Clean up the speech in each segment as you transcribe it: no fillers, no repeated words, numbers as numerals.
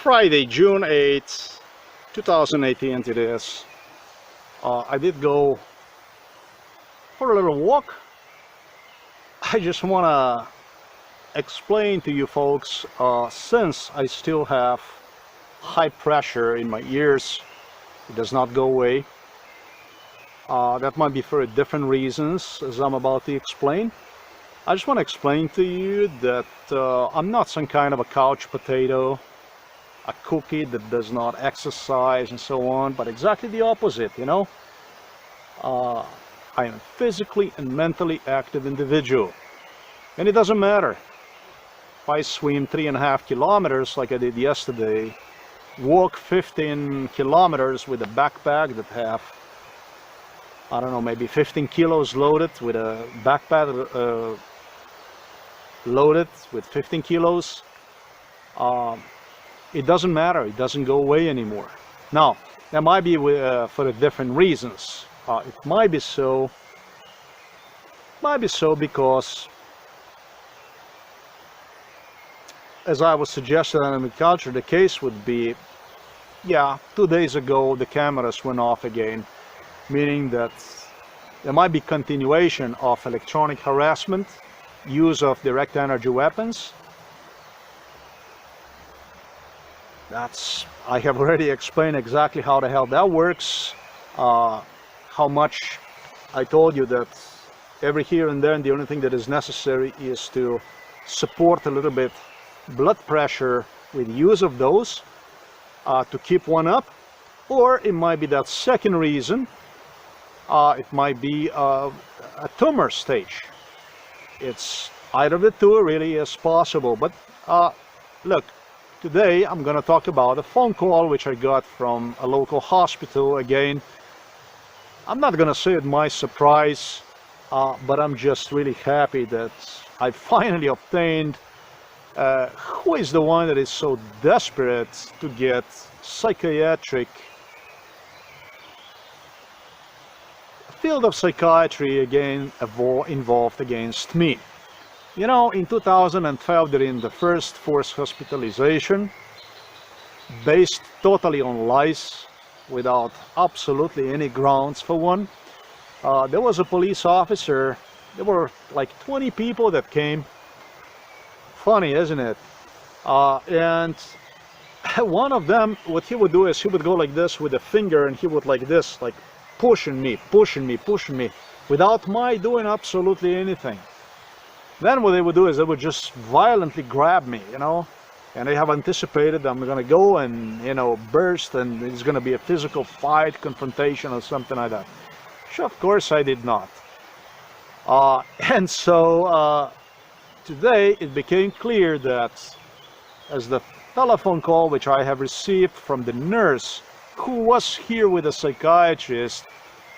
Friday, June 8th, 2018 it is. I did go for a little walk. I just want to explain to you folks, since I still have high pressure in my ears, it does not go away. That might be for different reasons, as I'm about to explain. I just want to explain to you that I'm not some kind of a couch potato, a cookie that does not exercise and so on, but exactly the opposite, you know. I am a physically and mentally active individual, and it doesn't matter if I swim 3.5 kilometers like I did yesterday, walk 15 kilometers with a backpack that have, I don't know, maybe 15 kilos loaded, with a backpack loaded with 15 kilos. It doesn't matter, it doesn't go away anymore. Now, that might be for different reasons. It might be so because, as I was suggesting in the culture, the case would be, yeah, 2 days ago the cameras went off again, meaning that there might be continuation of electronic harassment, use of direct energy weapons. I have already explained exactly how the hell that works, how much I told you that every here and there, and the only thing that is necessary is to support a little bit blood pressure with use of those to keep one up. Or it might be that second reason, it might be a tumor stage. It's either of the two really is possible. But look, today I'm going to talk about a phone call which I got from a local hospital. Again, I'm not going to say it my surprise, but I'm just really happy that I finally obtained who is the one that is so desperate to get psychiatric field of psychiatry again involved against me. You know, in 2012, during the first forced hospitalization, based totally on lies, without absolutely any grounds for one, there was a police officer. There were like 20 people that came. Funny, isn't it? And one of them, what he would do is he would go like this with a finger, and he would like this, like pushing me, without my doing absolutely anything. Then what they would do is they would just violently grab me, you know, and they have anticipated I'm going to go and, you know, burst, and it's going to be a physical fight, confrontation, or something like that. Sure, of course I did not. And so today it became clear that, as the telephone call which I have received from the nurse who was here with a psychiatrist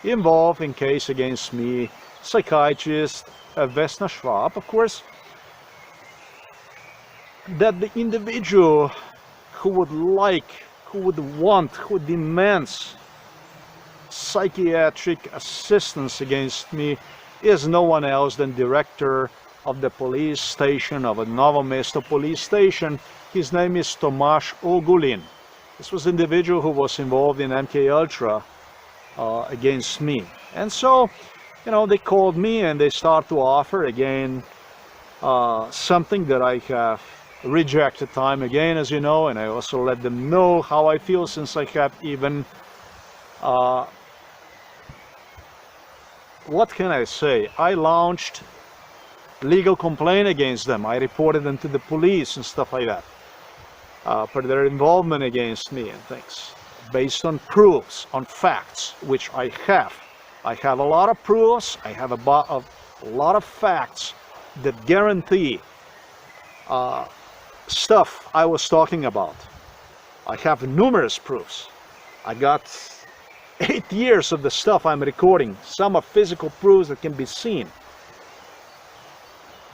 involved in case against me, psychiatrist Vesna Schwab, of course, that the individual who would who demands psychiatric assistance against me is no one else than director of the police station, of a Novo Mesto police station. His name is Janez Ogulin. This was the individual who was involved in MK Ultra against me. And so, you know, they called me and they start to offer again something that I have rejected time again, as you know, and I also let them know how I feel, since I have even what can I say? I launched legal complaint against them. I reported them to the police and stuff like that for their involvement against me and things, based on proofs, on facts, which I have. I have a lot of proofs. I have a lot of facts that guarantee stuff I was talking about. I have numerous proofs. I got 8 years of the stuff I'm recording. Some are physical proofs that can be seen.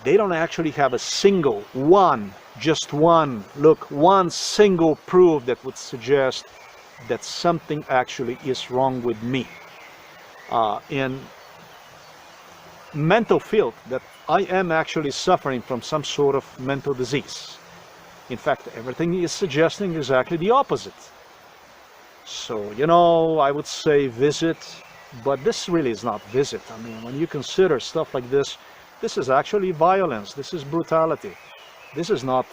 They don't actually have a single one, just one, look, one single proof that would suggest that something actually is wrong with me. In mental field, that I am actually suffering from some sort of mental disease. In fact, everything he is suggesting is exactly the opposite. So, you know, I would say visit, but this really is not visit. I mean, when you consider stuff like this is actually violence, this is brutality. This is not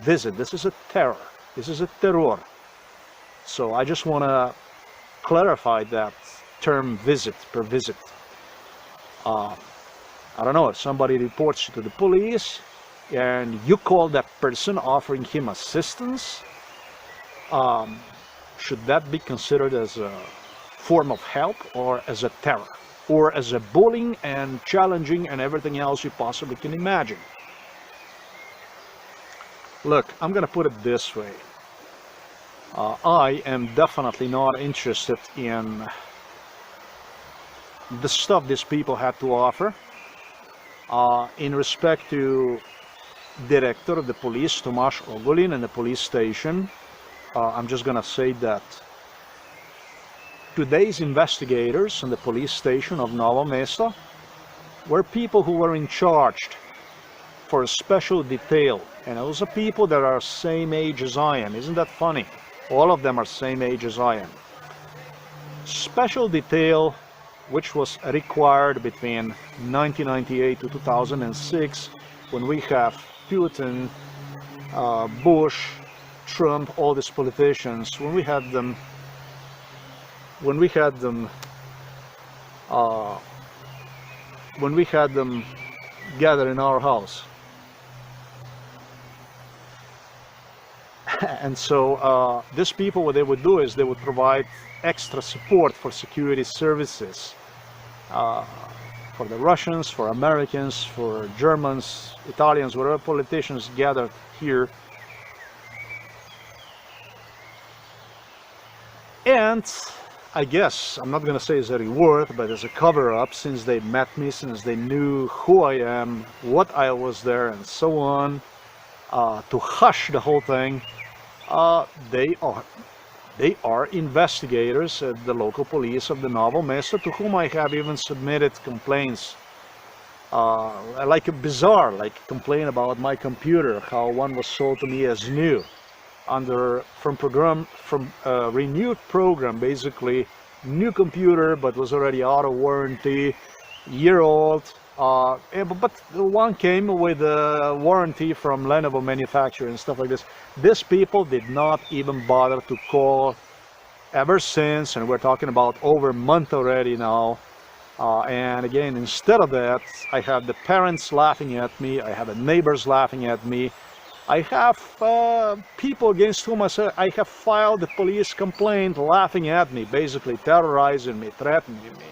visit, this is a terror, this is a terror. So I just want to clarify that term visit, per visit. I don't know, if somebody reports you to the police and you call that person offering him assistance, should that be considered as a form of help or as a terror? Or as a bullying and challenging and everything else you possibly can imagine? Look, I'm gonna put it this way. I am definitely not interested in the stuff these people had to offer. In respect to director of the police, Janez Ogulin, and the police station, I'm just gonna say that today's investigators in the police station of Novo mesto were people who were in charge for a special detail, and those are people that are same age as I am. Isn't that funny? All of them are same age as I am. Special detail which was required between 1998 to 2006, when we have Putin, Bush, Trump, all these politicians, when we had them gather in our house. And so these people, what they would do is they would provide extra support for security services for the Russians, for Americans, for Germans, Italians, whatever politicians gathered here. And I guess, I'm not gonna say as a reward, but as a cover-up, since they met me, since they knew who I am, what I was there, and so on, to hush the whole thing, they are investigators at the local police of the Novo mesto, to whom I have even submitted complaints, like a bizarre, like complaint about my computer, how one was sold to me as new, from a renewed program, basically new computer, but was already out of warranty, year old. But one came with a warranty from Novo manufacturer and stuff like this. These people did not even bother to call ever since, and we're talking about over a month already now. And again, instead of that, I have the parents laughing at me, I have the neighbors laughing at me, I have people against whom I have filed a police complaint laughing at me, basically terrorizing me, threatening me.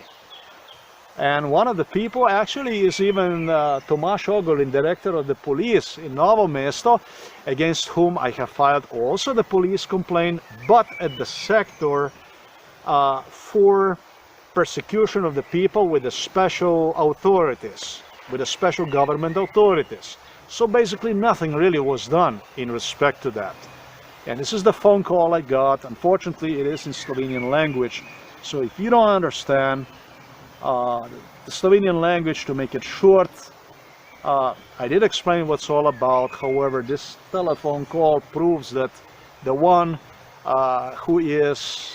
And one of the people actually is even Janez Ogulin, director of the police in Novo mesto, against whom I have filed also the police complaint, but at the sector for persecution of the people with the special authorities, with the special government authorities. So basically nothing really was done in respect to that. And this is the phone call I got. Unfortunately, it is in Slovenian language. So if you don't understand the Slovenian language, to make it short, I did explain what's all about. However, this telephone call proves that the one who is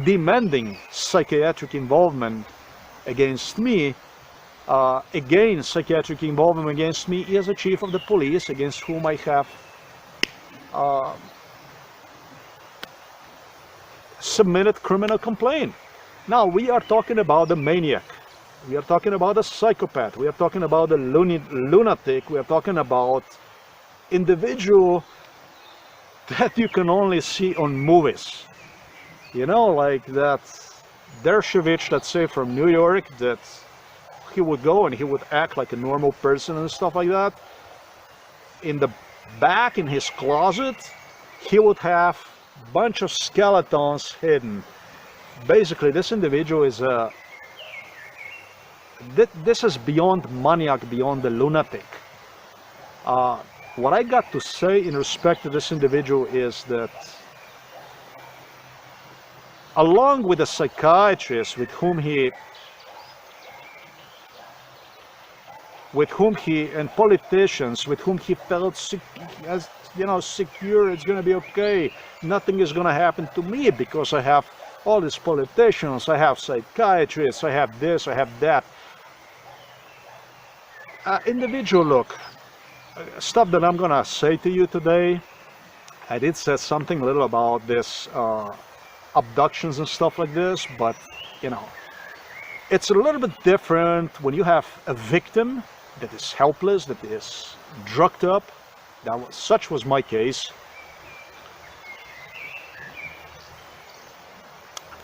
demanding psychiatric involvement against me, psychiatric involvement against me, is a chief of the police against whom I have submitted criminal complaint. Now, we are talking about the maniac, we are talking about a psychopath, we are talking about a lunatic, we are talking about individual that you can only see on movies. You know, like that Dershowitz, let's say, from New York, that he would go and he would act like a normal person and stuff like that. In the back, in his closet, he would have a bunch of skeletons hidden. Basically, this individual is this is beyond maniac, beyond the lunatic. What I got to say in respect to this individual is that, along with the psychiatrist with whom he with whom he, and politicians with whom he felt secure. It's going to be okay. Nothing is going to happen to me because I have all these politicians, I have psychiatrists, I have this, I have that. Individual look, stuff that I'm going to say to you today. I did say something a little about this abductions and stuff like this, but you know, it's a little bit different when you have a victim that is helpless, that is drugged up. Such was my case,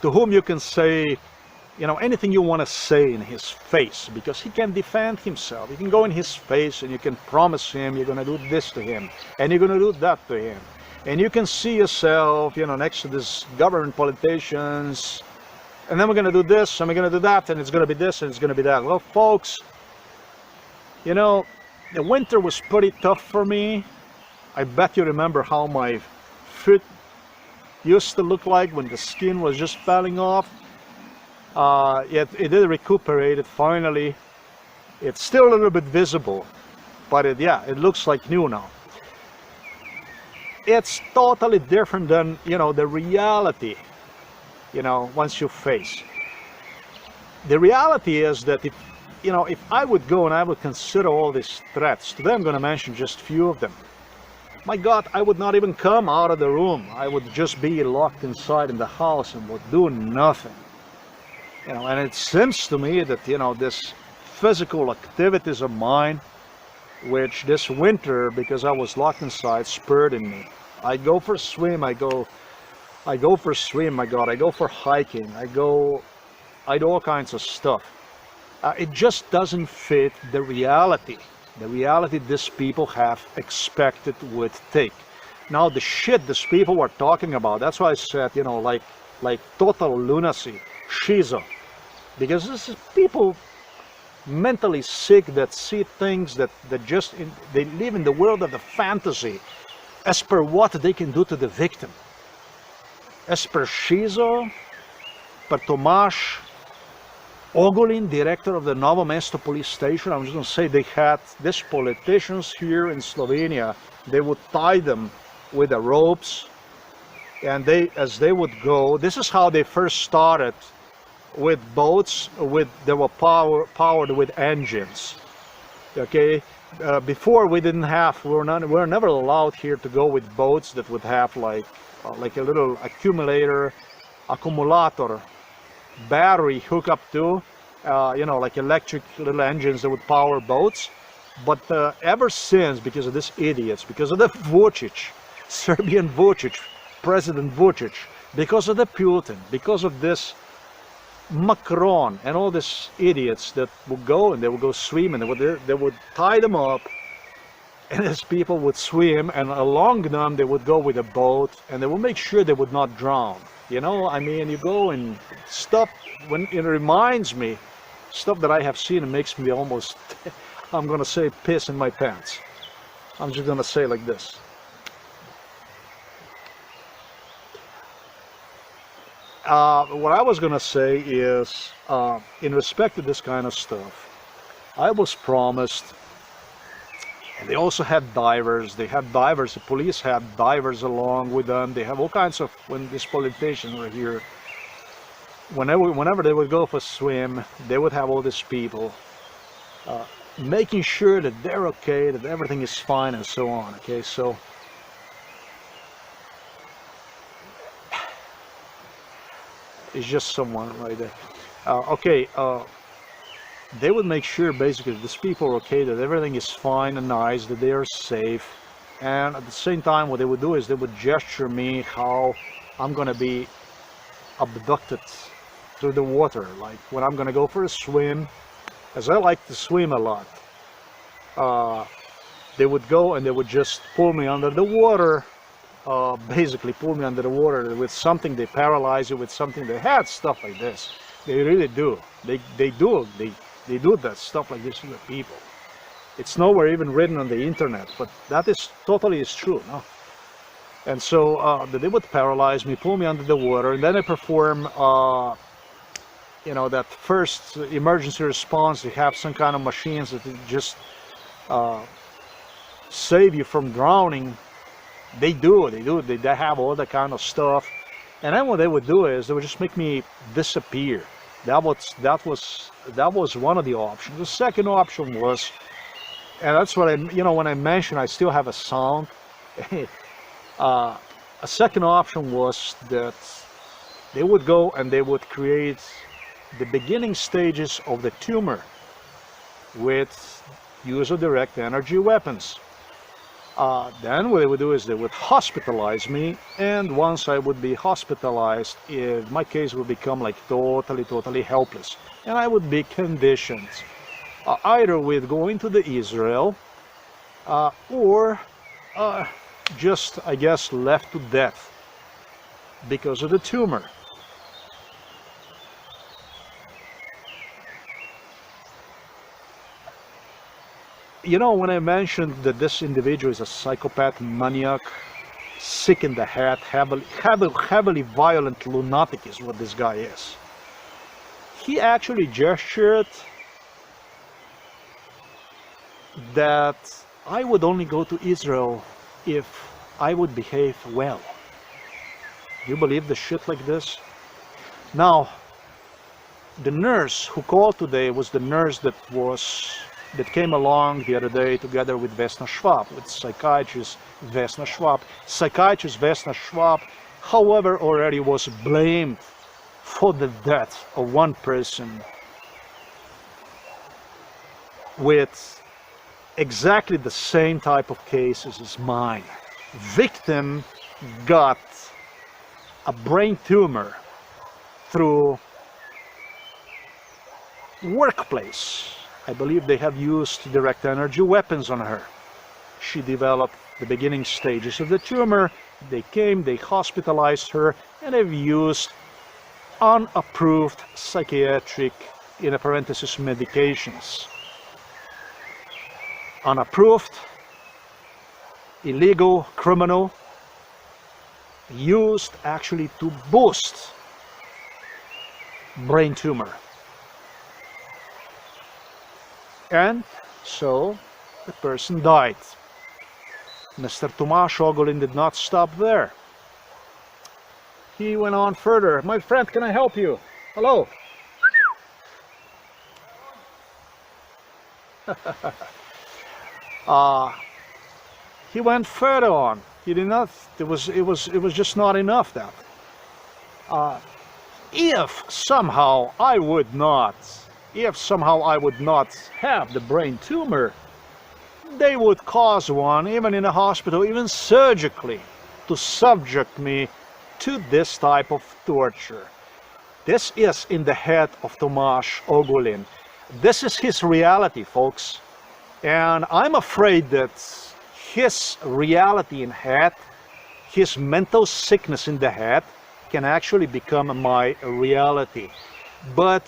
to whom you can say, you know, anything you want to say in his face, because he can defend himself. You can go in his face and you can promise him you're going to do this to him and you're going to do that to him, and you can see yourself, you know, next to these government politicians, and then we're going to do this and we're going to do that, and it's going to be this and it's going to be that. Well, folks, you know, the winter was pretty tough for me. I bet you remember how my foot used to look like when the skin was just falling off. It did recuperate it finally. It's still a little bit visible, but it looks like new now. It's totally different than, you know, the reality, you know, once you face. The reality is that if I would go and I would consider all these threats, today I'm going to mention just a few of them. My God, I would not even come out of the room. I would just be locked inside in the house and would do nothing. You know, and it seems to me that, you know, this physical activities of mine, which this winter, because I was locked inside, spurred in me. I go for a swim, I go for a swim, my God, I go for hiking, I do all kinds of stuff. It just doesn't fit the reality these people have expected would take. Now, the shit these people were talking about, that's why I said, you know, like total lunacy, schizo, because this is people mentally sick that see things that they live in the world of the fantasy as per what they can do to the victim. As per Schizo, per Tomasz Ogulin, director of the Novo Mesto police station, I'm just going to say they had these politicians here in Slovenia. They would tie them with the ropes, and as they would go, this is how they first started, with boats they were powered with engines. Okay, before we were never allowed here to go with boats that would have like a little accumulator, battery hook up to, you know, like electric little engines that would power boats. But ever since, because of these idiots, because of the Vučić, Serbian Vučić, President Vučić, because of the Putin, because of this Macron and all these idiots that would go and they would go swim, and they would tie them up, and as people would swim, and along them they would go with a boat, and they would make sure they would not drown. You know, I mean, you go and stuff, when it reminds me, stuff that I have seen, it makes me almost, I'm gonna say, piss in my pants. I'm just gonna say like this. What I was gonna say is, in respect to this kind of stuff, I was promised, and they also had divers. They had divers. The police had divers along with them. They have all kinds of, when these politicians were here, whenever they would go for a swim, they would have all these people making sure that they're okay, that everything is fine, and so on. Okay, so it's just someone right there. They would make sure basically these people are okay, that everything is fine and nice, that they are safe, and at the same time what they would do is they would gesture me how I'm gonna be abducted through the water, like when I'm gonna go for a swim, as I like to swim a lot. They would go and they would just pull me under the water, basically pull me under the water with something. They paralyze you with something. They had stuff like this. They really do. They do that stuff like this to the people. It's nowhere even written on the internet, but that is totally is true, no? And so they would paralyze me, pull me under the water, and then I perform you know, that first emergency response, they have some kind of machines that just save you from drowning. They have all that kind of stuff. And then what they would do is they would just make me disappear. That was one of the options. The second option was, and that's what when I mentioned I still have a sound. A second option was that they would go and they would create the beginning stages of the tumor with use of direct energy weapons. Then what they would do is they would hospitalize me, and once I would be hospitalized, my case would become like totally helpless, and I would be conditioned either with going to the Israel or just, I guess, left to death because of the tumor. You know, when I mentioned that this individual is a psychopath, maniac, sick in the head, heavily violent lunatic is what this guy is. He actually gestured that I would only go to Israel if I would behave well. Do you believe the shit like this? Now, the nurse who called today was the nurse that came along the other day together with Vesna Schwab, with psychiatrist Vesna Schwab. Psychiatrist Vesna Schwab, however, already was blamed for the death of one person with exactly the same type of cases as mine. Victim got a brain tumor through workplace. I believe they have used direct energy weapons on her. She developed the beginning stages of the tumor. They came, they hospitalized her, and they've used unapproved psychiatric, in a parenthesis, medications. Unapproved, illegal, criminal, used actually to boost brain tumor. And so the person died. Mr. Janez Ogulin did not stop there. He went on further. My friend, can I help you? Hello. He went further on. He did not. It was just not enough that. If somehow I would not have the brain tumor, they would cause one, even in a hospital, even surgically, to subject me to this type of torture. This is in the head of Janez Ogulin. This is his reality, folks. And I'm afraid that his reality in head, his mental sickness in the head, can actually become my reality. But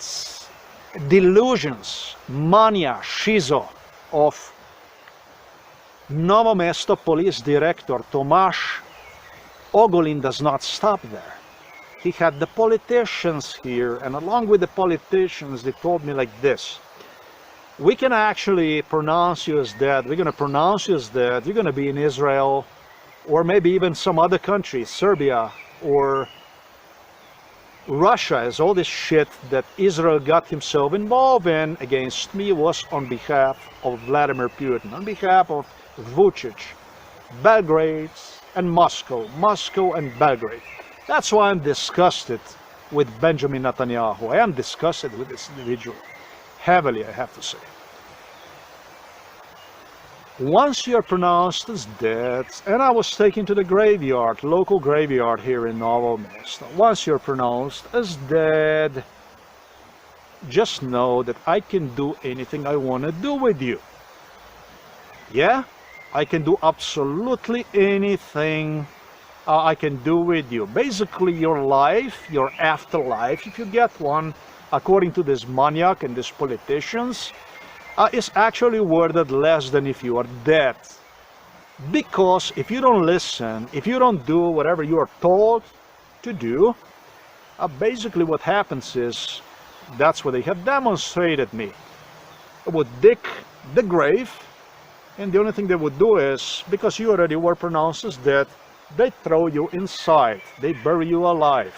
delusions, mania, schizo of Novo Mesto police director Janez Ogulin does not stop there. He had the politicians here, and along with the politicians, they told me like this: we can actually pronounce you as dead, we're going to pronounce you as dead, you're going to be in Israel, or maybe even some other country, Serbia, or Russia, as all this shit that Israel got himself involved in against me was on behalf of Vladimir Putin, on behalf of Vucic, Belgrade and Moscow and Belgrade. That's why I'm disgusted with Benjamin Netanyahu. I am disgusted with this individual, heavily, I have to say. Once you're pronounced as dead, and I was taken to the graveyard, local graveyard here in Novo Mesto. Once you're pronounced as dead, just know that I can do anything I want to do with you. Yeah, I can do absolutely anything I can do with you. Basically, your life, your afterlife, if you get one, according to this maniac and these politicians, is actually worded less than if you are dead. Because if you don't listen, if you don't do whatever you are told to do, basically what happens is That's what they have demonstrated me. They would dig the grave, and the only thing they would do is, because you already were pronounced as dead, they throw you inside. They bury you alive.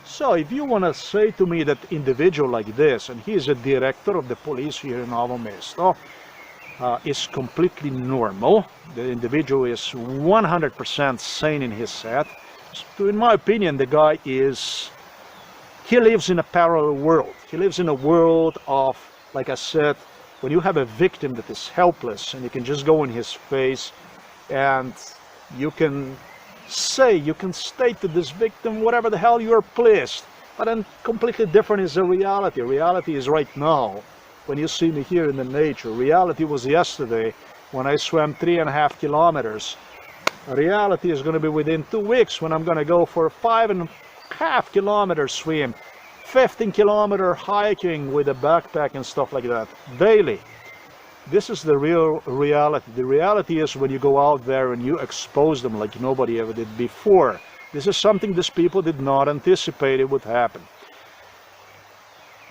So if you want to say to me that individual like this, and he is a director of the police here in Novo Mesto, is completely normal, the individual is 100% sane in his head, so in my opinion, the guy is, he lives in a parallel world. He lives in a world of, like I said, when you have a victim that is helpless and you can just go in his face and you can say, you can state to this victim whatever the hell you're pleased. But then completely different is the reality. Reality is right now, when you see me here in the nature. Reality was yesterday when I swam 3.5 kilometers. Reality is going to be within 2 weeks when I'm going to go for a 5.5 kilometer swim, 15-kilometer hiking with a backpack and stuff like that, daily. This is the real reality. The reality is when you go out there and you expose them like nobody ever did before. This is something these people did not anticipate it would happen.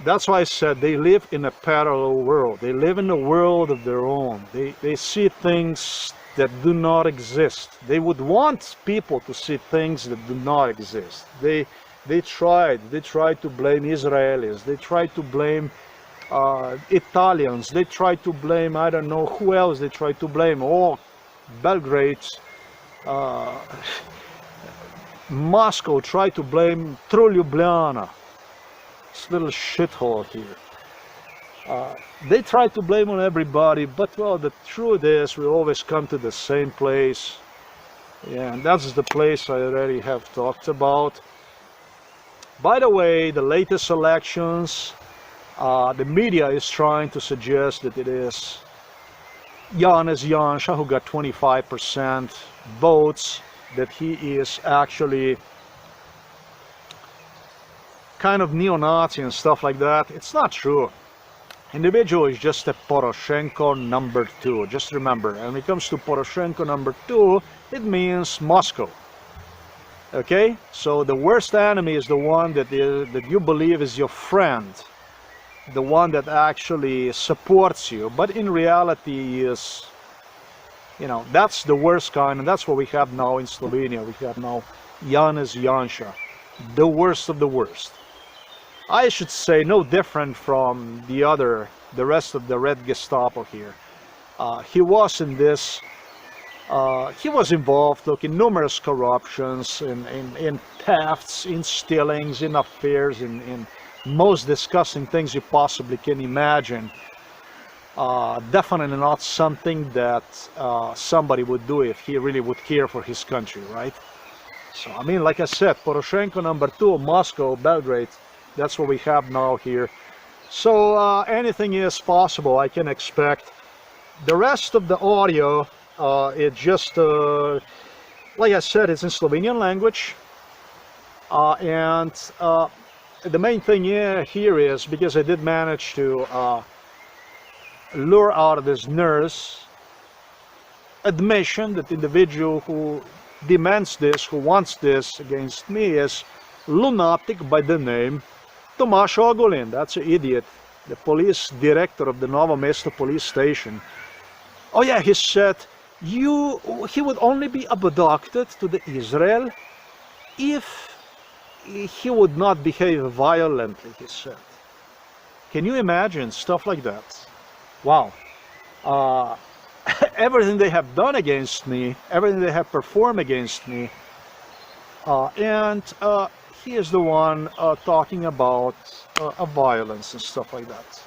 That's why I said they live in a parallel world. They live in a world of their own. They see things that do not exist. They would want people to see things that do not exist. They tried to blame Israelis. They tried to blame Italians. They tried to blame, I don't know who else they tried to blame. Oh, Belgrade, Moscow tried to blame through Ljubljana. This little shithole here. They try to blame on everybody, but well, the truth is we always come to the same place. Yeah, and that's the place I already have talked about. By the way, the latest elections, the media is trying to suggest that it is Janez Ogulin who got 25% votes, that he is actually kind of neo-Nazi and stuff like that. It's not true. Individual is just a Poroshenko number 2. Just remember, and when it comes to Poroshenko number 2, it means Moscow. Okay? So the worst enemy is the one that you believe is your friend, the one that actually supports you, but in reality is, you know, that's the worst kind, and that's what we have now in Slovenia. We have now Janez Ogulin, the worst of the worst. I should say no different from the rest of the Red Gestapo here. He was in this, he was involved, look, in numerous corruptions, in thefts, in stealings, in affairs, in most disgusting things you possibly can imagine. Definitely not something that somebody would do if he really would care for his country, right? So, I mean, like I said, Poroshenko number 2, Moscow, Belgrade, that's what we have now here. So anything is possible, I can expect. The rest of the audio, it just, like I said, it's in Slovenian language. And the main thing here is, because I did manage to lure out of this nurse admission that the individual who demands this, who wants this against me, is lunatic by the name Janez Ogulin. That's an idiot, the police director of the Novo Mesto police station. Oh yeah, he said he would only be abducted to the Israel if he would not behave violently, he said. Can you imagine stuff like that? Wow. Everything they have done against me, everything they have performed against me, and he is the one talking about violence and stuff like that.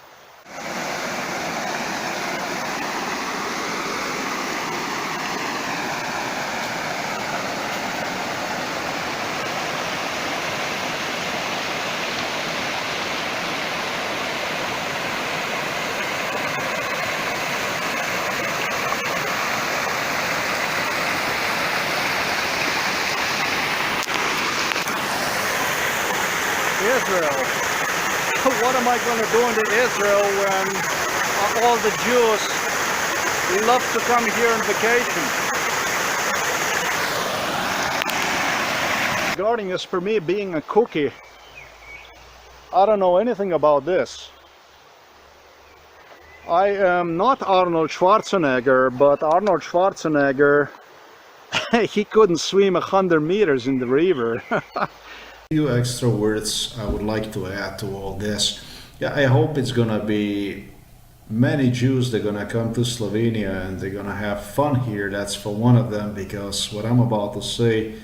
Israel. What am I going to do in Israel when all the Jews love to come here on vacation? Regarding as for me being a cookie, I don't know anything about this. I am not Arnold Schwarzenegger, but Arnold Schwarzenegger, he couldn't swim 100 meters in the river. Few extra words I would like to add to all this. Yeah, I hope it's gonna be many Jews that are gonna come to Slovenia and they're gonna have fun here. That's for one of them, because what I'm about to say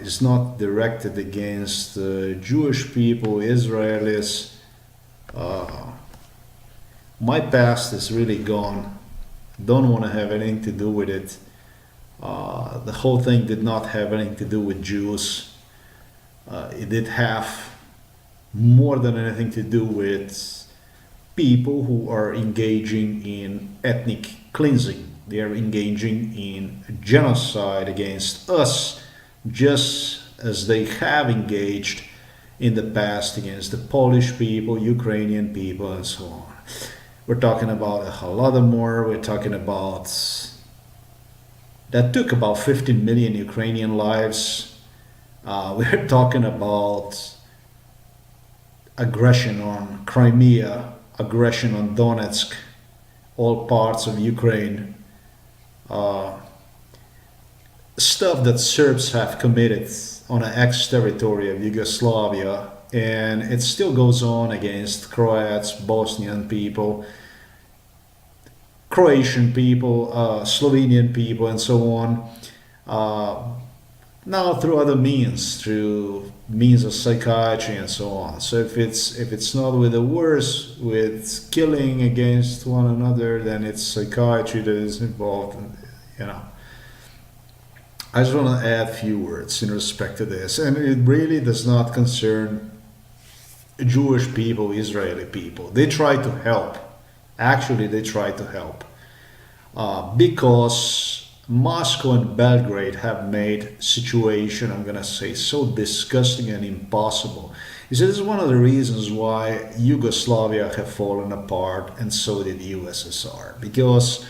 is not directed against Jewish people, Israelis. My past is really gone. Don't want to have anything to do with it. The whole thing did not have anything to do with Jews. It did have more than anything to do with people who are engaging in ethnic cleansing. They are engaging in genocide against us, just as they have engaged in the past against the Polish people, Ukrainian people, and so on. We're talking about a Holodomor. We're talking about that took about 15 million Ukrainian lives. We're talking about aggression on Crimea, aggression on Donetsk, all parts of Ukraine. Stuff that Serbs have committed on an ex-territory of Yugoslavia, and it still goes on against Croats, Bosnian people, Croatian people, Slovenian people, and so on. Now through other means, through means of psychiatry and so on. So if it's not with the words, with killing against one another, then it's psychiatry that is involved. I just want to add a few words in respect to this, and it really does not concern Jewish people, Israeli people. They try to help. Actually, they try to help because Moscow and Belgrade have made situation, I'm gonna say, so disgusting and impossible. You see, this is one of the reasons why Yugoslavia have fallen apart, and so did USSR, because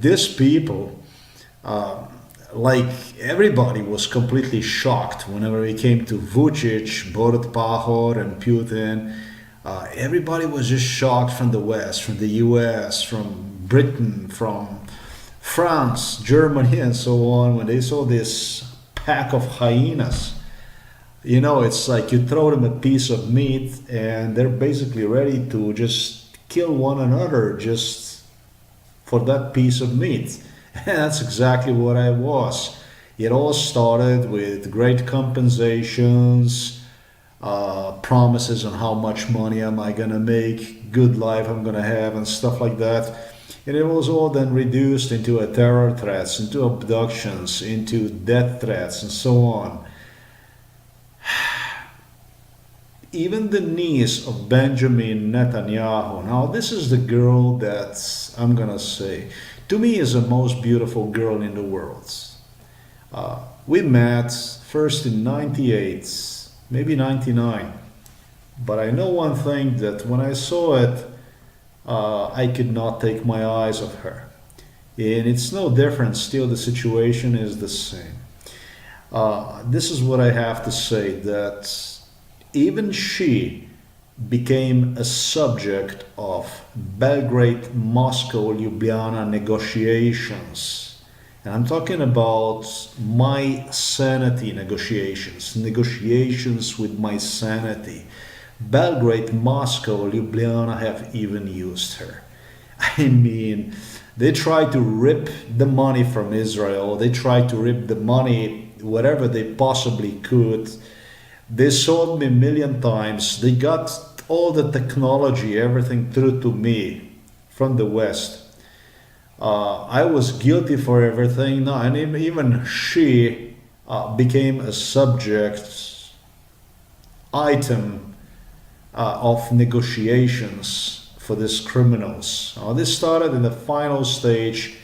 these people, like everybody was completely shocked whenever we came to Vucic, Borut Pahor, and Putin. Everybody was just shocked from the West, from the US, from Britain, from France, Germany, and so on, when they saw this pack of hyenas. It's like you throw them a piece of meat and they're basically ready to just kill one another just for that piece of meat. And that's exactly what I was. It all started with great compensations, promises on how much money am I gonna make, good life I'm gonna have, and stuff like that. And it was all then reduced into terror threats, into abductions, into death threats, and so on. Even the niece of Benjamin Netanyahu. Now, this is the girl that I'm gonna say, to me, is the most beautiful girl in the world. We met first in 98, maybe 99. But I know one thing, that when I saw it, I could not take my eyes off her. And it's no different, still the situation is the same. This is what I have to say, that even she became a subject of Belgrade-Moscow-Ljubljana negotiations. And I'm talking about my sanity negotiations, negotiations with my sanity. Belgrade, Moscow, Ljubljana have even used her. I mean, they tried to rip the money from Israel. They tried to rip the money wherever they possibly could. They sold me a million times. They got all the technology, everything through to me from the West. I was guilty for everything. No, and even she became a subject item of negotiations for these criminals. This started in the final stage.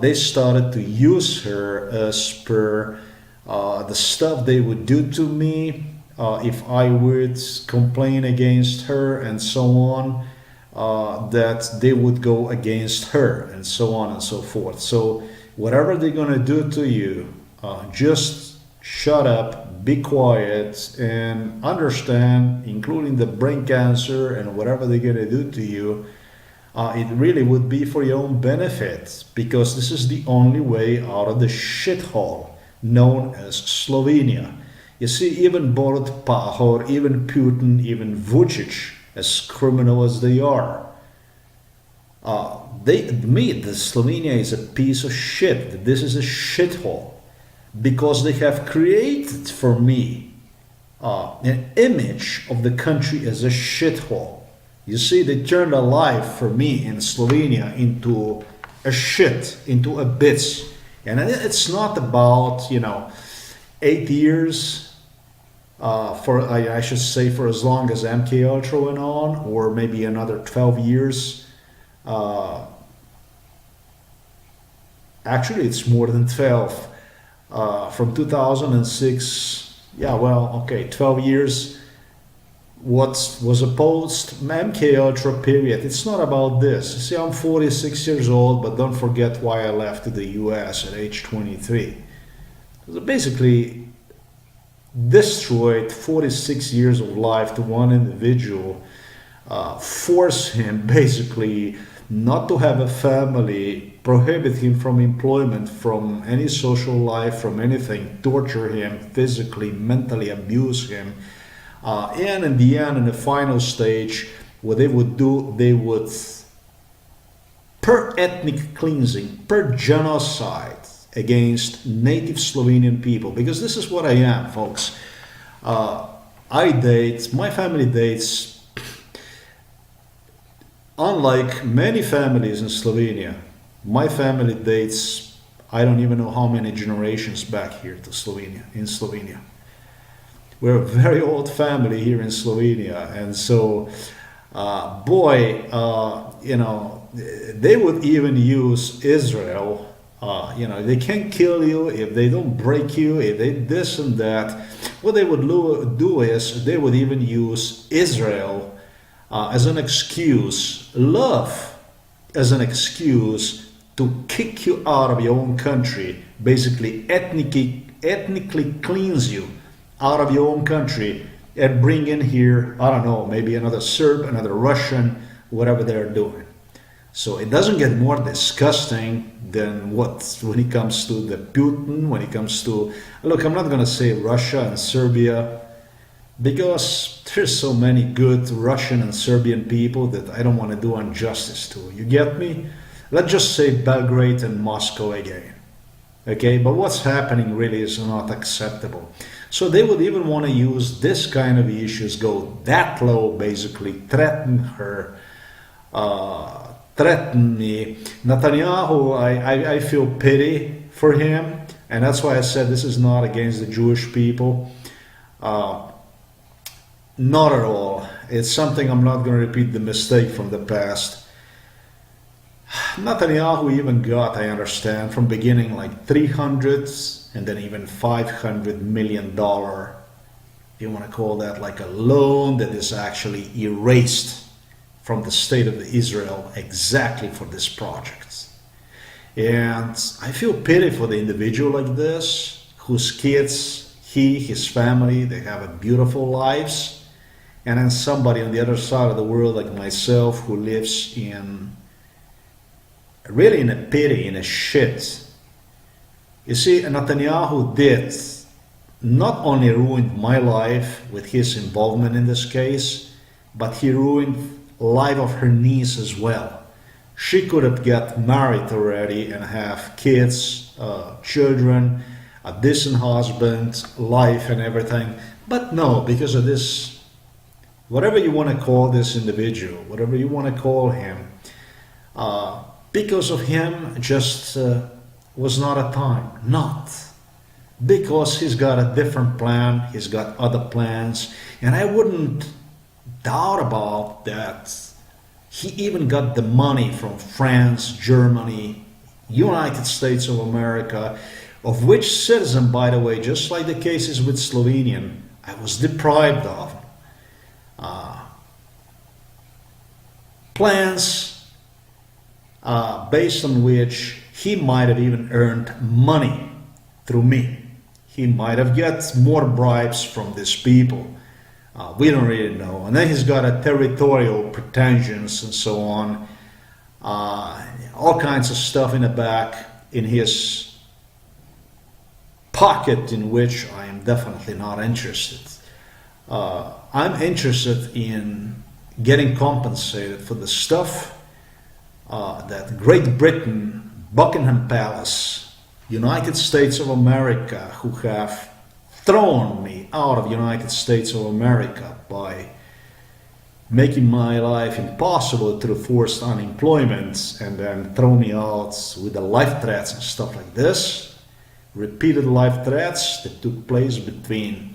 They started to use her as per the stuff they would do to me if I would complain against her, and so on, that they would go against her, and so on and so forth. So whatever they're gonna do to you, just shut up, be quiet and understand, including the brain cancer and whatever they're going to do to you, it really would be for your own benefit, because this is the only way out of the shithole known as Slovenia. You see, even Borut Pahor, even Putin, even Vucic, as criminal as they are, they admit that Slovenia is a piece of shit, that this is a shithole, because they have created for me an image of the country as a shithole. You see, they turned a life for me in Slovenia into a shit, into a bitch. And it's not about, 8 years, I should say for as long as MK Ultra went on, or maybe another 12 years. Actually, it's more than 12. From 2006, 12 years. What was opposed MK Ultra period. It's not about this. See, I'm 46 years old, but don't forget why I left the US at age 23. So basically, destroyed 46 years of life to one individual, force him basically not to have a family, prohibit him from employment, from any social life, from anything, torture him physically, mentally abuse him. And in the end, in the final stage, what they would do, they would, per ethnic cleansing, per genocide against native Slovenian people, because this is what I am, folks. My family dates, unlike many families in Slovenia, my family dates, I don't even know how many generations back here to Slovenia, in Slovenia. We're a very old family here in Slovenia, and so, they would even use Israel. They can't kill you if they don't break you, if they this and that. What they would do is they would even use Israel as an excuse, love as an excuse to kick you out of your own country, basically ethnically cleanse you out of your own country and bring in here, I don't know, maybe another Serb, another Russian, whatever they're doing. So it doesn't get more disgusting than when it comes to the Putin, when it comes to, look, I'm not going to say Russia and Serbia, because there's so many good Russian and Serbian people that I don't want to do injustice to. You get me? Let's just say Belgrade and Moscow again. Okay, but what's happening really is not acceptable. So they would even want to use this kind of issues, go that low, basically, threaten her, threaten me. Netanyahu, I feel pity for him, and that's why I said this is not against the Jewish people. Not at all. It's something I'm not going to repeat the mistake from the past. Netanyahu even got, I understand, from beginning like 300 and then even $500 million, if you want to call that, like a loan that is actually erased from the state of Israel exactly for this project. And I feel pity for the individual like this, whose kids, his family, they have a beautiful lives, and then somebody on the other side of the world like myself who lives really in a pity, in a shit. You see, Netanyahu did not only ruined my life with his involvement in this case, but he ruined life of her niece as well. She could have got married already and have kids, children, a decent husband, life and everything. But no, because of this, whatever you want to call this individual, whatever you want to call him, because of him just was not a time. Not. Because he's got a different plan, he's got other plans, and I wouldn't doubt about that. He even got the money from France, Germany, United States of America, of which citizen, by the way, just like the cases with Slovenian, I was deprived of. Plans based on which he might have even earned money through me. He might have got more bribes from these people. We don't really know. And then he's got a territorial pretensions and so on. All kinds of stuff in the back in his pocket, in which I am definitely not interested. I'm interested in getting compensated for the stuff that Great Britain, Buckingham Palace, United States of America, who have thrown me out of United States of America by making my life impossible through forced unemployment, and then throw me out with the life threats and stuff like this. Repeated life threats that took place between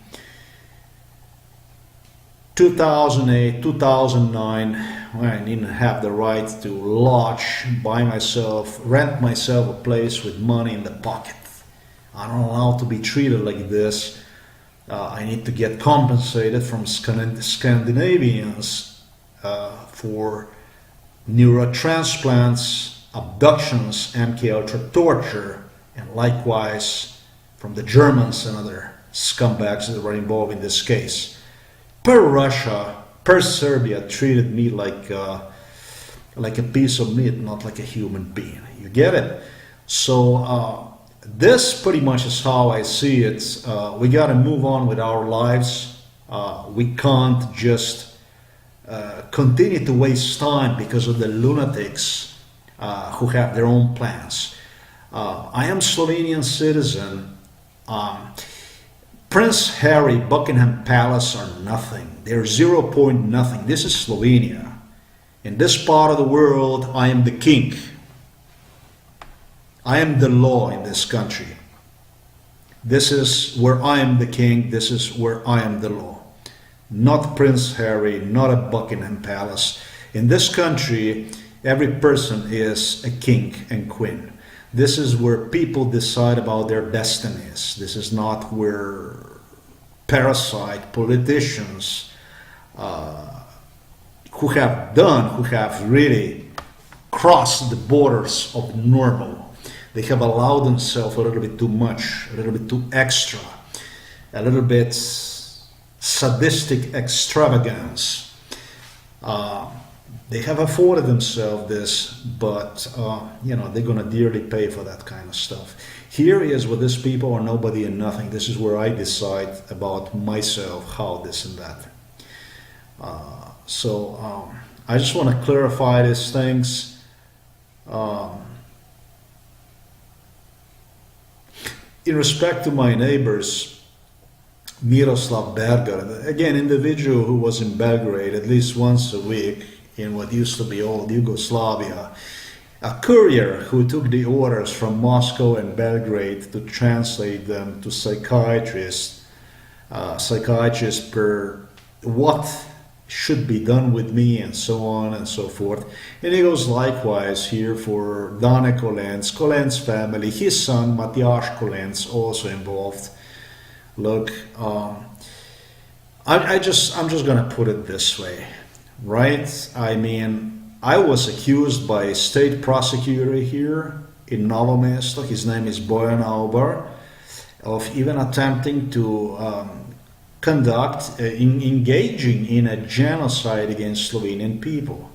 2008, 2009, when I didn't have the right to lodge, buy myself, rent myself a place with money in the pocket. I'm not allowed to be treated like this. I need to get compensated from Scandinavians for neurotransplants, abductions, MK Ultra torture, and likewise from the Germans and other scumbags that were involved in this case. Per Russia, per Serbia treated me like a piece of meat, not like a human being. You get it? So this pretty much is how I see it. We got to move on with our lives. We can't just continue to waste time because of the lunatics who have their own plans. I am Slovenian citizen. Prince Harry, Buckingham Palace are nothing. They're 0. nothing. This is Slovenia. In this part of the world, I am the king. I am the law in this country. This is where I am the king. This is where I am the law. Not Prince Harry, not a Buckingham Palace. In this country, every person is a king and queen. This is where people decide about their destinies. This is not where parasite politicians who have really crossed the borders of normal. They have allowed themselves a little bit too much, a little bit too extra, a little bit sadistic extravagance. They have afforded themselves this, but they're going to dearly pay for that kind of stuff. Here is where these people are nobody and nothing. This is where I decide about myself, how this and that. So I just want to clarify these things. In respect to my neighbors, Miroslav Berger, again, individual who was in Belgrade at least once a week in what used to be old Yugoslavia, a courier who took the orders from Moscow and Belgrade to translate them to psychiatrists per what should be done with me and so on and so forth. And he goes likewise here for Dane Kolenc, Kolenc's family, his son Matjaž Kolenc also involved. Look, I'm just going to put it this way, right? I mean, I was accused by a state prosecutor here in Novo mesto, his name is Bojan Aubar, of even attempting to engaging in a genocide against Slovenian people.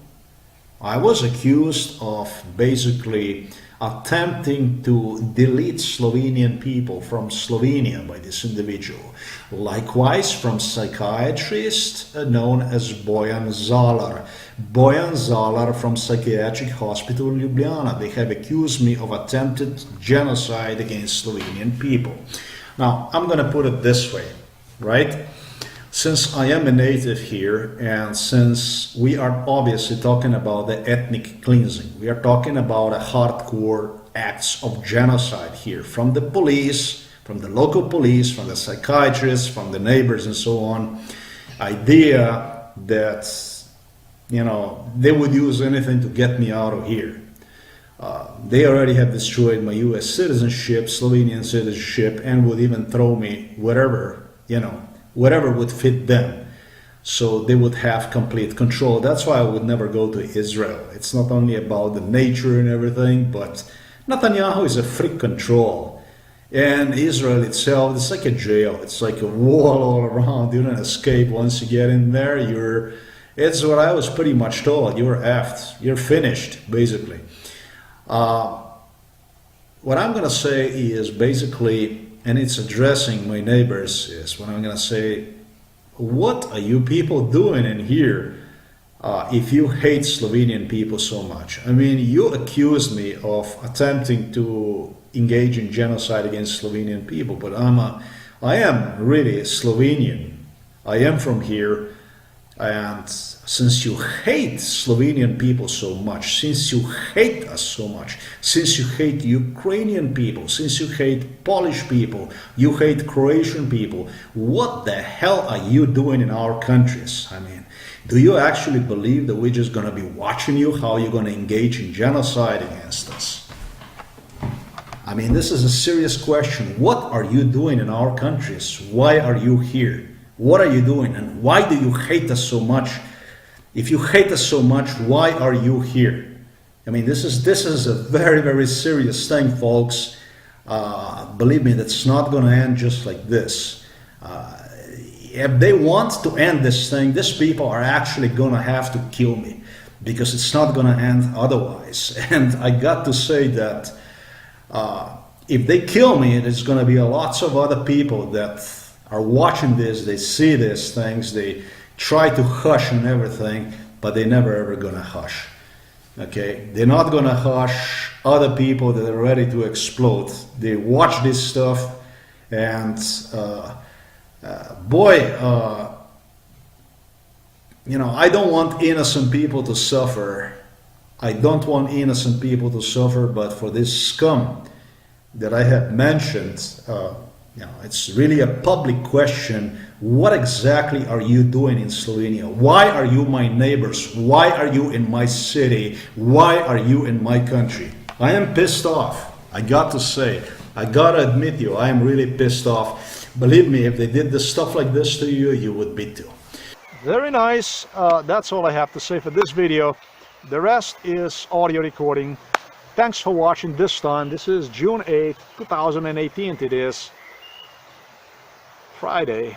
I was accused of basically attempting to delete Slovenian people from Slovenia by this individual. Likewise from psychiatrist known as Bojan Zalar. Bojan Zalar from psychiatric hospital in Ljubljana. They have accused me of attempted genocide against Slovenian people. Now, I'm going to put it this way, right? Since I am a native here, and since we are obviously talking about the ethnic cleansing, we are talking about a hardcore acts of genocide here from the police, from the local police, from the psychiatrists, from the neighbors and so on. Idea that, they would use anything to get me out of here. They already have destroyed my US citizenship, Slovenian citizenship, and would even throw me wherever, whatever would fit them. So they would have complete control. That's why I would never go to Israel. It's not only about the nature and everything, but Netanyahu is a freak control. And Israel itself, it's like a jail. It's like a wall all around. You don't escape once you get in there. It's what I was pretty much told. You're effed. You're finished, basically. What I'm going to say is basically, and it's addressing my neighbors, is what I'm going to say, what are you people doing in here if you hate Slovenian people so much? I mean, you accused me of attempting to engage in genocide against Slovenian people, but I am really Slovenian. I am from here. And since you hate Slovenian people so much, since you hate us so much, since you hate Ukrainian people, since you hate Polish people, you hate Croatian people, what the hell are you doing in our countries? I mean, do you actually believe that we're just going to be watching you, how you're going to engage in genocide against us? I mean, this is a serious question. What are you doing in our countries? Why are you here? What are you doing, and why do you hate us so much? If you hate us so much, why are you here? I mean, this is a very, very serious thing, folks. Believe me, that's not going to end just like this. If they want to end this thing, these people are actually going to have to kill me, because it's not going to end otherwise. And I got to say that if they kill me, there's going to be lots of other people that are watching this, they see these things, they try to hush and everything, but they're never ever gonna hush. Okay? They're not gonna hush other people that are ready to explode. They watch this stuff, and you know, I don't want innocent people to suffer. I don't want innocent people to suffer, but for this scum that I have mentioned, you know, it's really a public question. What exactly are you doing in Slovenia? Why are you my neighbors? Why are you in my city? Why are you in my country? I am pissed off. I got to say, I gotta admit you, I am really pissed off. Believe me, if they did this stuff like this to you, you would be too. Very nice. That's all I have to say for this video. The rest is audio recording. Thanks for watching this time. This is June 8th, 2018. It is Friday.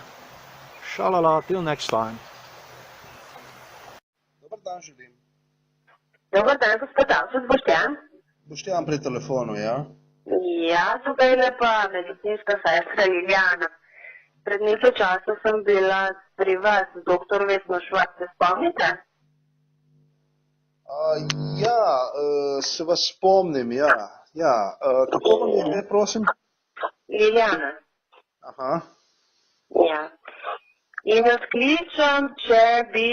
Shalala, till next time. Dobar dan želim. Dobar dan, gospod Avšec, Boštjan. Boštjan pri telefonu, ja? Ja, tukaj je pa medicinska sestra Liljana. Pred nekaj časa sem bila pri vas z dr. Vesno Švarc, se spomnite? Ja, se vas spomnim, ja. Kako vam je ime, prosim? Liljana. Aha. Ja. In jaz kličem, če bi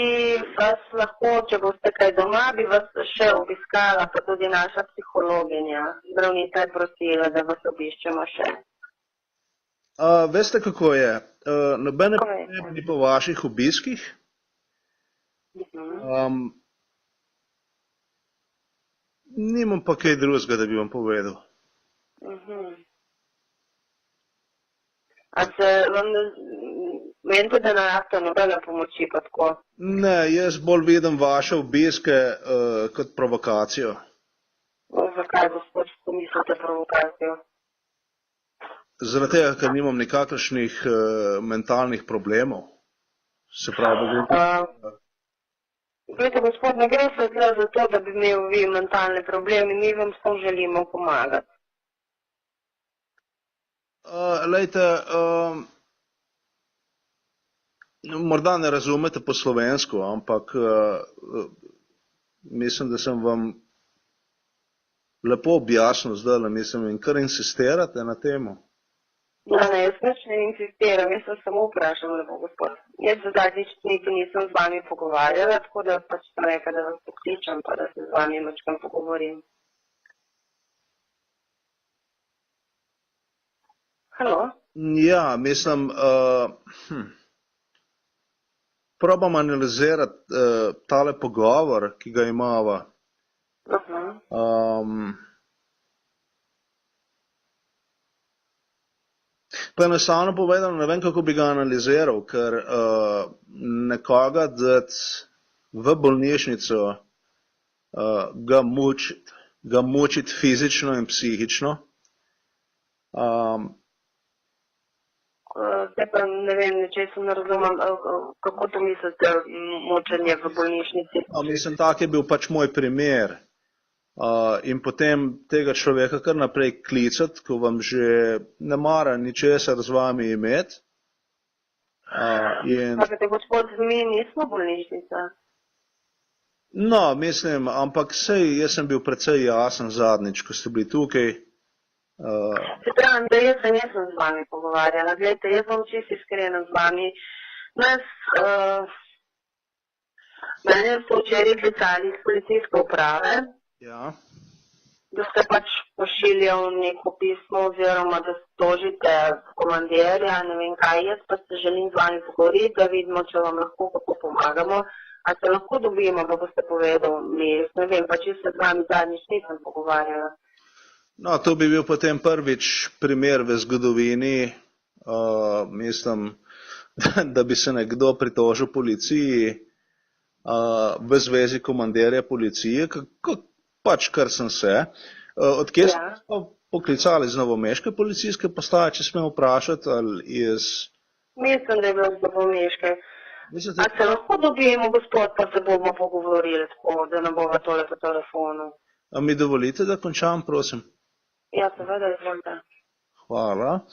vas lahko, če boste kaj doma, bi vas še obiskala, pa tudi naša psihologinja. Zdravnica je prosila, da vas obiščemo še. Veste, kako je? Nobene potrebe ni po vaših obiskih. Nimam pa kaj drugega, da bi vam povedal. A se vam menite, da ne rabite nobene pomoči pa tako? Ne, jaz bolj vidim vaše obiske kot provokacijo. Zakaj, gospod, mislite provokacijo? Zaradi tega, ker nimam nikakršnih mentalnih problemov. Se pravi, Glejte, gospod, ne gre se za to, da bi imel vi mentalne probleme, mi vam s tem želimo pomagati. Lejte, morda ne razumete po slovensko, ampak mislim, da sem vam lepo objasnil zdaj, mislim, in kar insistirate na temu. Ne, jaz več ne insistiram, jaz sem samo vprašal, lepo gospod. Jaz zadnjič niti nisem z vami pogovarjala, tako da pač sem rekla, da vas pokličem, pa da se z vami mačkam pogovorim. Halo? Ja, mislim, probam analizirati tale pogovor, ki ga imava. Pa enostavno povedano, ne vem, kako bi ga analiziral, ker nekoga dati v bolnišnico, ga mučiti fizično in psihično, Zdaj pa ne vem, če se ne razumem, kako to mislite, mučenje v bolnišnici? Mislim, tak je bil pač moj primer. In potem tega človeka kar naprej klicati, ko vam že ne mara ničesar z vami imeti. Pravite, gospod, mi nismo bolnišnica. No, mislim, ampak sej, jaz sem bil precej jasen zadnjič, ko ste bili tukaj. Se pravim, da jaz se nisem z vami pogovarjala. Glejte, jaz bom čisto iskrena z vami. Mene so včeraj klicali iz policijske uprave, Ja. da ste pač pošiljal neko pismo oziroma da tožite komandirja, ne vem kaj, jaz pa se želim z vami pogovoriti, da vidimo, če vam lahko kako pomagamo. A se lahko dobimo, pa boste povedali, jaz ne vem, pa če se z vami zadnjič nisem pogovarjala. No, to bi bil potem prvič primer v zgodovini, mislim, da bi se nekdo pritožil policiji v zvezi komandirja policije, pač kar sem se. Odkje ste pa poklicali z novomeške policijske postaje, če smem vprašati, ali iz... Mislim, da je bilo z novomeške. A se lahko dobimo, gospod, pa se bomo pogovorili tako, da ne bova tole po telefonu. A mi dovolite, da končam, prosim? Ja, seveda, izvolite. Hvala.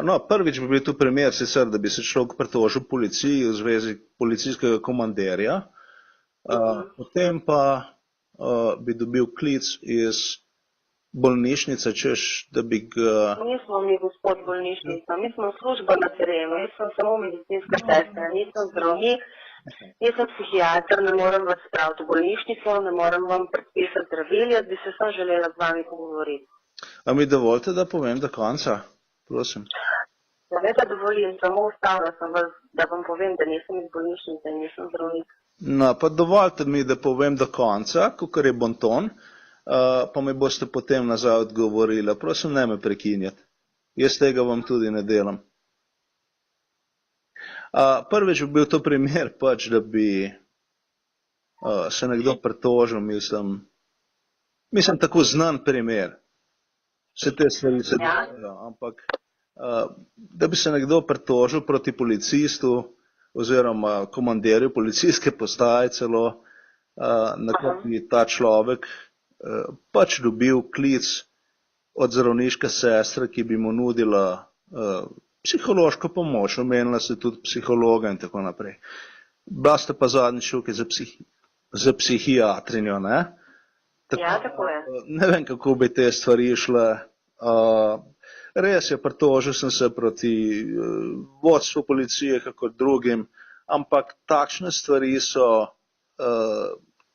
No, prvič bi bil tu primer sicer, da bi se človek pritožil policiji v zvezi policijskega komanderja, potem pa bi dobil klic iz bolnišnice, češ, da bi ga... Nismo mi, gospod, bolnišnica, mi smo služba na terenu, jaz sem samo medicinska sestra, nisem zdravnik, nisem psihiater, ne morem vas spraviti v bolnišnico, ne morem vam predpisati zdravil, jaz bi se sam želela z vami pogovoriti. A mi dovolite, da povem do konca, prosim? Seveda dovolim, samo ustavila sem vas, da vam povem, da nisem iz bolnišnice in nisem zdravnik. No, pa dovolite mi, da povem do konca, kakor je bonton, pa mi boste potem nazaj odgovorila. Prosim, ne me prekinjati. Jaz tega vam tudi ne delam. Prvič bi bil to primer, pač, da bi se nekdo pritožil, mislim tako znan primer. Vse te stvari se dogajajo, ampak da bi se nekdo pritožil proti policistu oziroma komandirju policijske postaje celo, na kar bi ta človek pač dobil klic od zdravniške sestre, ki bi mu nudila psihološko pomoč, omenila se tudi psihologa in tako naprej. Bila ste pa zadnjič tukaj za psihiatrinjo, ne? Ja, tako je. Ne vem, kako bi te stvari šle. Res je, pritožil sem se proti vodstvu policije, kako drugim, ampak takšne stvari so,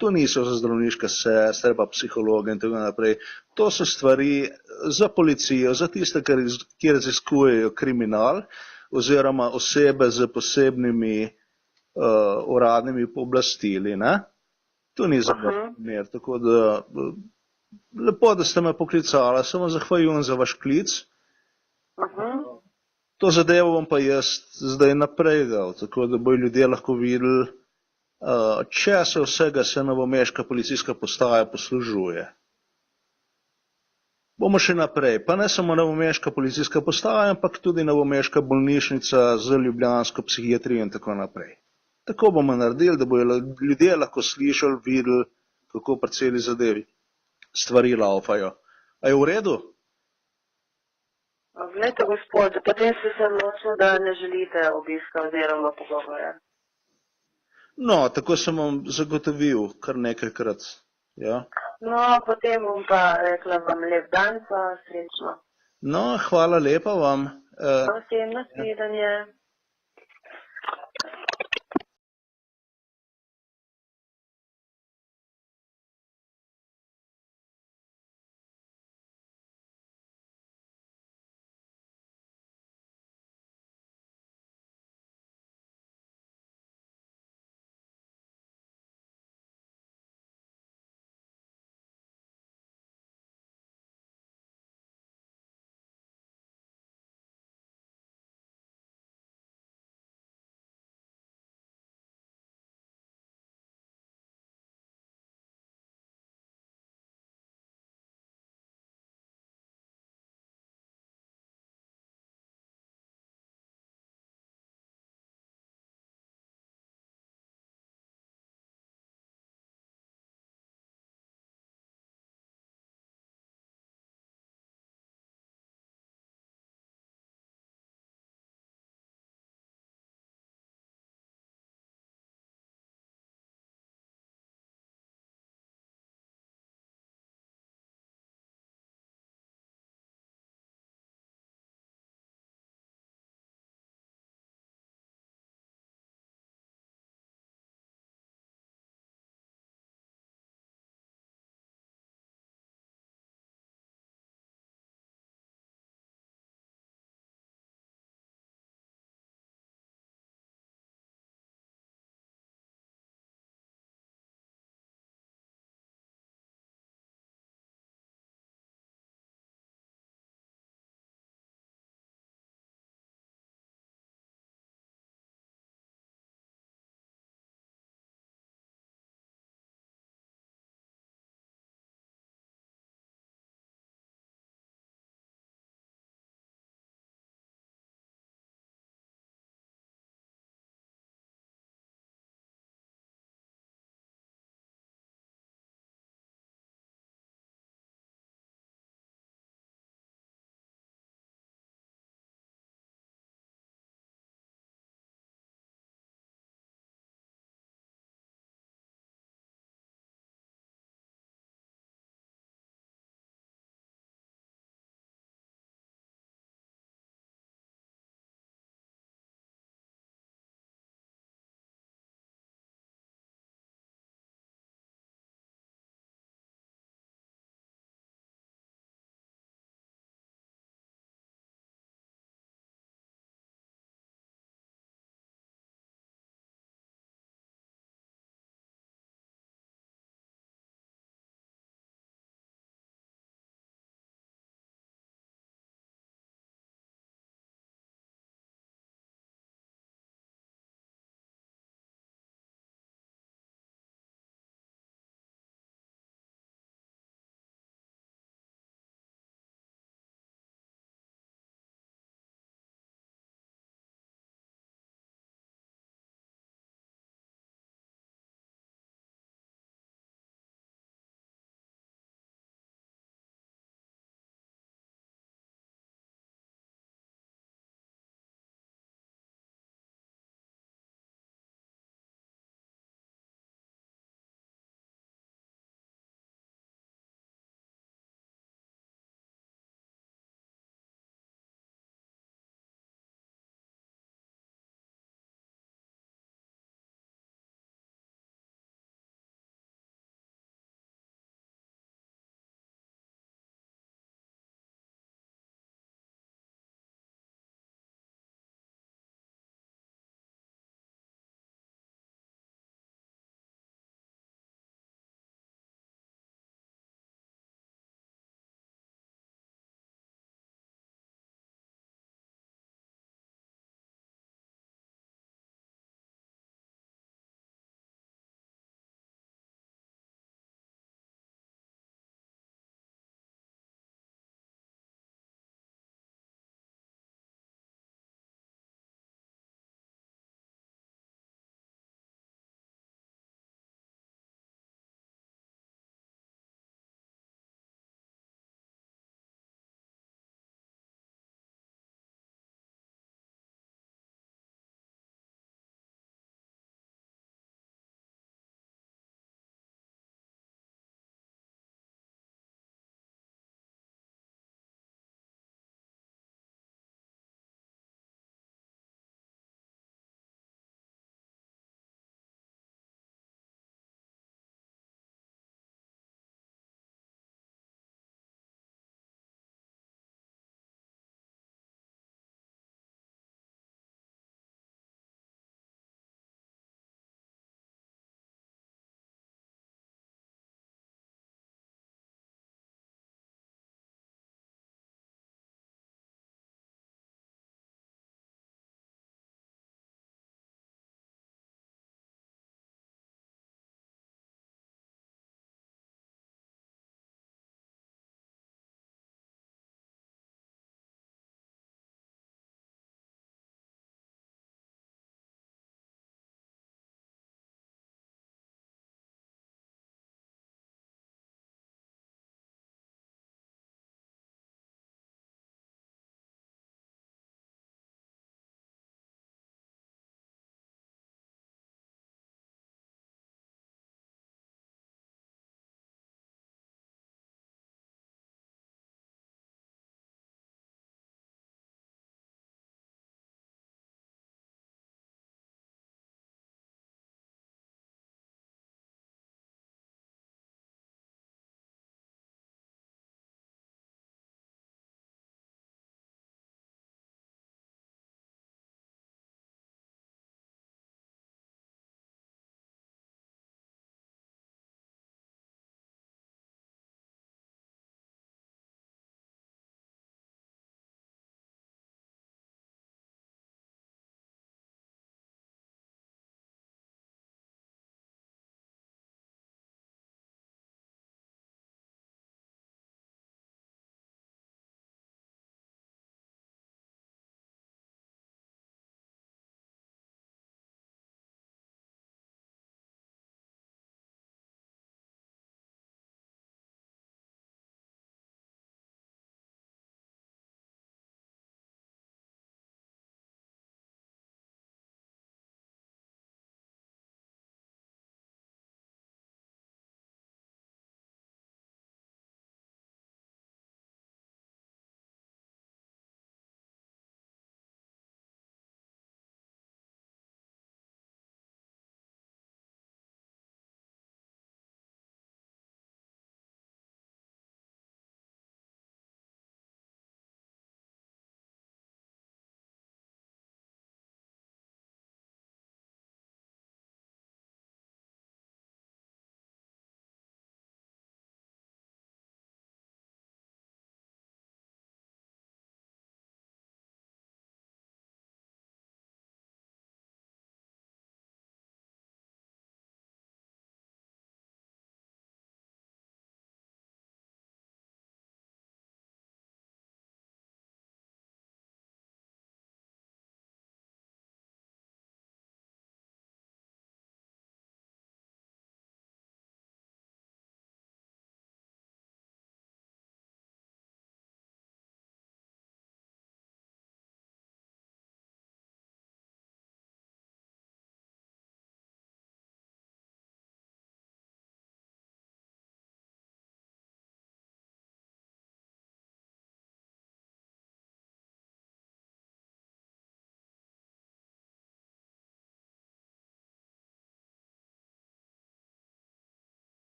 to niso za zdravniške sestre, pa psihologe in tako naprej. To so stvari za policijo, za tiste, ki raziskujejo kriminal, oziroma osebe z posebnimi uradnimi pooblastili, ne? To ni za primer, tako da lepo, da ste me poklicala, se vam zahvaljujem za vaš klic. To zadevo bom pa jaz zdaj naprej dal, tako da bojo ljudje lahko videli, česa vsega se novomeška policijska postaja poslužuje. Bomo še naprej, pa ne samo novomeška policijska postaja, ampak tudi novomeška bolnišnica z ljubljansko psihiatrijo in tako naprej. Tako bomo naredili, da bojo ljudje lahko slišali, videli, kako pri celi zadevi stvari laufajo. A je v redu? Glejte, gospod, potem ste se odločili, da ne želite obiska oziroma pogovora. No, tako sem vam zagotovil kar nekajkrat. Ja. No, potem bom pa rekla vam lep dan, pa srečno. No, hvala lepa vam. Prosim, nasvidenje.